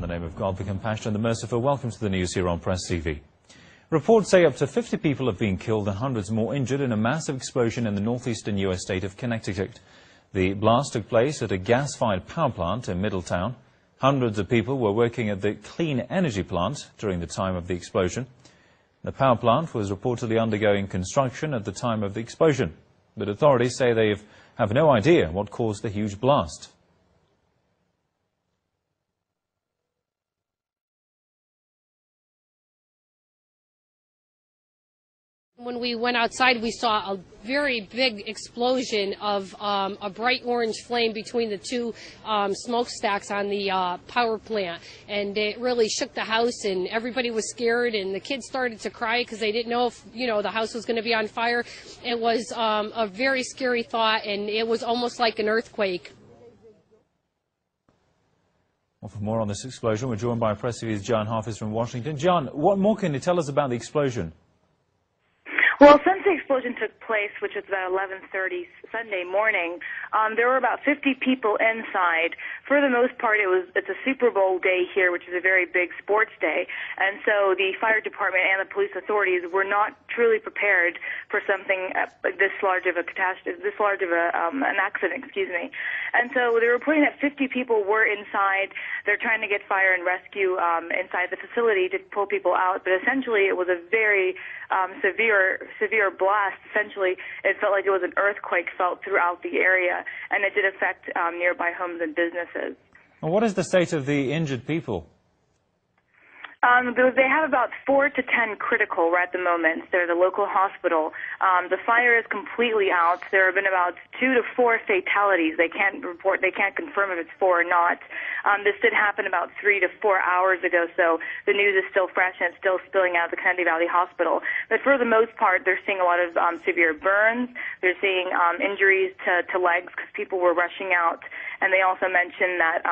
the name of God, the compassionate and the merciful, welcome to the news here on Press TV. Reports say up to 50 people have been killed and hundreds more injured in a massive explosion in the northeastern U.S. state of Connecticut. The blast took place at a gas-fired power plant in Middletown. Hundreds of people were working at the clean energy plant during the time of the explosion. The power plant was reportedly undergoing construction at the time of the explosion, but authorities say they have no idea what caused the huge blast. When we went outside, we saw a very big explosion of a bright orange flame between the two smokestacks on the power plant, and it really shook the house, and everybody was scared, and the kids started to cry because they didn't know if the house was going to be on fire. It was a very scary thought, and it was almost like an earthquake. Well, for more on this explosion, we're joined by Press TV's John Hafiz from Washington. John, what more can you tell us about the explosion? Well, since the explosion took place, which was about 11:30 Sunday morning, there were about 50 people inside. For the most part, it's a Super Bowl day here, which is a very big sports day, and so the fire department and the police authorities were not truly prepared for something this large of a catastrophe, an accident, excuse me. And so they're reporting that 50 people were inside. They're trying to get fire and rescue inside the facility to pull people out, but essentially it was a very severe blast. Essentially, it felt like it was an earthquake felt throughout the area, and it did affect nearby homes and businesses. Well, what is the state of the injured people? They have about 4 to 10 critical right at the moment. They're the local hospital. The fire is completely out. There have been about 2 to 4 fatalities. They can't confirm if it's 4 or not. This did happen about 3 to 4 hours ago, so the news is still fresh and it's still spilling out of the Connecticut Valley Hospital. But for the most part, they're seeing a lot of severe burns. They're seeing injuries to legs because people were rushing out. And they also mentioned that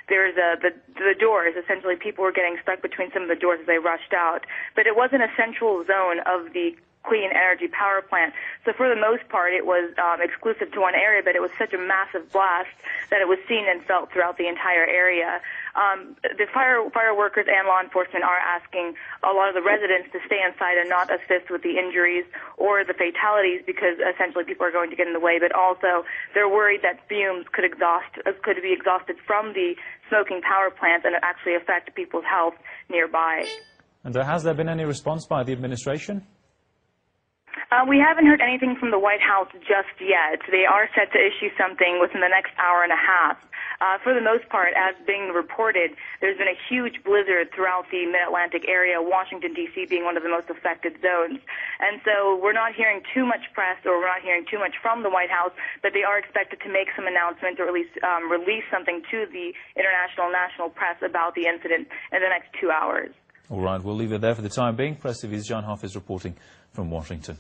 there's the doors. Essentially, people were getting stuck between some of the doors as they rushed out. But it wasn't a central zone of the clean energy power plant. So for the most part, it was exclusive to one area, but it was such a massive blast that it was seen and felt throughout the entire area. The fire workers and law enforcement are asking a lot of the residents to stay inside and not assist with the injuries or the fatalities because essentially people are going to get in the way, but also they're worried that fumes could be exhausted from the smoking power plants and actually affect people's health nearby. And has there been any response by the administration? We haven't heard anything from the White House just yet. They are set to issue something within the next hour and a half. For the most part, as being reported, there's been a huge blizzard throughout the Mid-Atlantic area, Washington, D.C. being one of the most affected zones. And so we're not hearing too much press or we're not hearing too much from the White House, but they are expected to make some announcements or at least release something to the international and national press about the incident in the next 2 hours. All right, we'll leave it there for the time being. Press TV's John Hafiz reporting from Washington.